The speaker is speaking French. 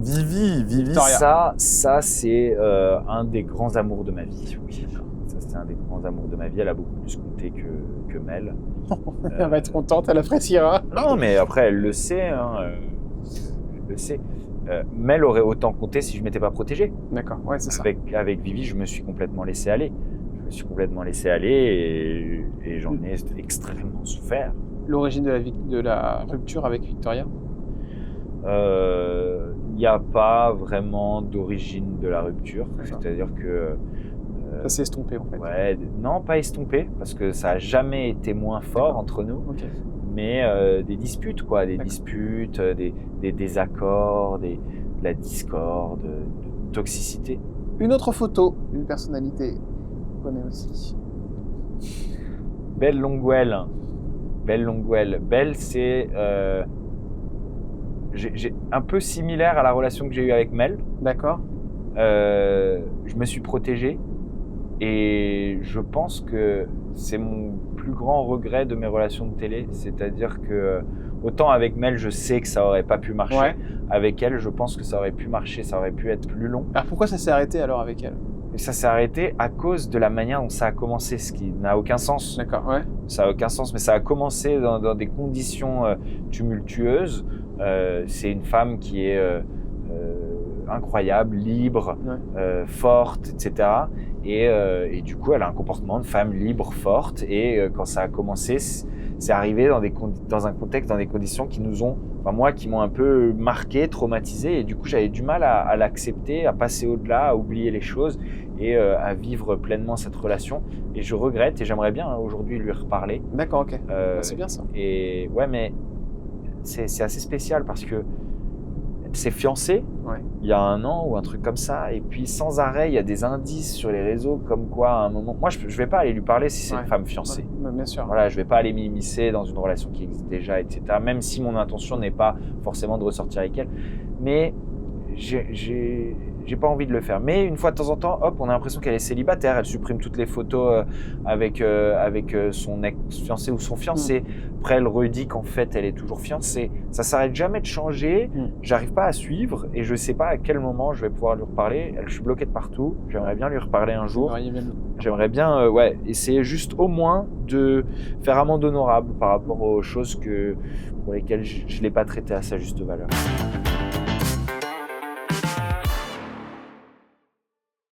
Victoria. Ça c'est un des grands amours de ma vie. Oui. Ça, c'est un des grands amours de ma vie. Elle a beaucoup plus compté que Mel. Elle va être contente, elle appréciera. Non, mais après, elle le sait. Elle le sait. Mel aurait autant compté si je ne m'étais pas protégé. D'accord, ouais, c'est ça. Avec Vivi, je me suis complètement laissé aller. Et j'en ai extrêmement souffert. L'origine de la rupture avec Victoria? Il n'y a pas vraiment d'origine de la rupture. D'accord. C'est-à-dire que... Ça s'est estompé en fait. Ouais, non, pas estompé, parce que ça n'a jamais été moins fort entre nous. Okay. Mais des disputes, quoi. Des disputes, des désaccords, de la discorde, de toxicité. Une autre photo d'une personnalité qu'on connaît aussi. Belle Longueuil. Belle, c'est j'ai un peu similaire à la relation que j'ai eue avec Mel. D'accord. Je me suis protégé et je pense que c'est mon plus grand regret de mes relations de télé. C'est-à-dire que autant avec Mel, je sais que ça aurait pas pu marcher. Ouais. Avec elle, je pense que ça aurait pu marcher, ça aurait pu être plus long. Alors pourquoi ça s'est arrêté alors avec elle? Et ça s'est arrêté à cause de la manière dont ça a commencé, ce qui n'a aucun sens. D'accord, ouais. Ça n'a aucun sens, mais ça a commencé dans des conditions tumultueuses. C'est une femme qui est incroyable, libre, forte, etc. Et du coup, elle a un comportement de femme libre, forte. Et quand ça a commencé, c'est arrivé dans un contexte, dans des conditions qui nous ont, enfin moi, qui m'ont un peu marqué, traumatisé. Et du coup, j'avais du mal à l'accepter, à passer au-delà, à oublier les choses et à vivre pleinement cette relation. Et je regrette et j'aimerais bien aujourd'hui lui reparler. D'accord, ok. C'est bien ça. Et ouais, mais c'est assez spécial parce que c'est fiancé il y a 1 an ou un truc comme ça, et puis sans arrêt il y a des indices sur les réseaux comme quoi à un moment, moi je vais pas aller lui parler si c'est une femme fiancée. Bien sûr. Voilà, je vais pas aller m'immiscer dans une relation qui existe déjà, etc. Même si mon intention n'est pas forcément de ressortir avec elle, mais j'ai pas envie de le faire. Mais une fois de temps en temps, hop, on a l'impression qu'elle est célibataire. Elle supprime toutes les photos avec son ex-fiancé ou son fiancé. Après, elle redit qu'en fait, elle est toujours fiancée. Ça s'arrête jamais de changer. J'arrive pas à suivre et je sais pas à quel moment je vais pouvoir lui reparler. Je suis bloqué de partout. J'aimerais bien lui reparler un jour. J'aimerais bien essayer juste au moins de faire amende honorable par rapport aux choses pour lesquelles je l'ai pas traité à sa juste valeur.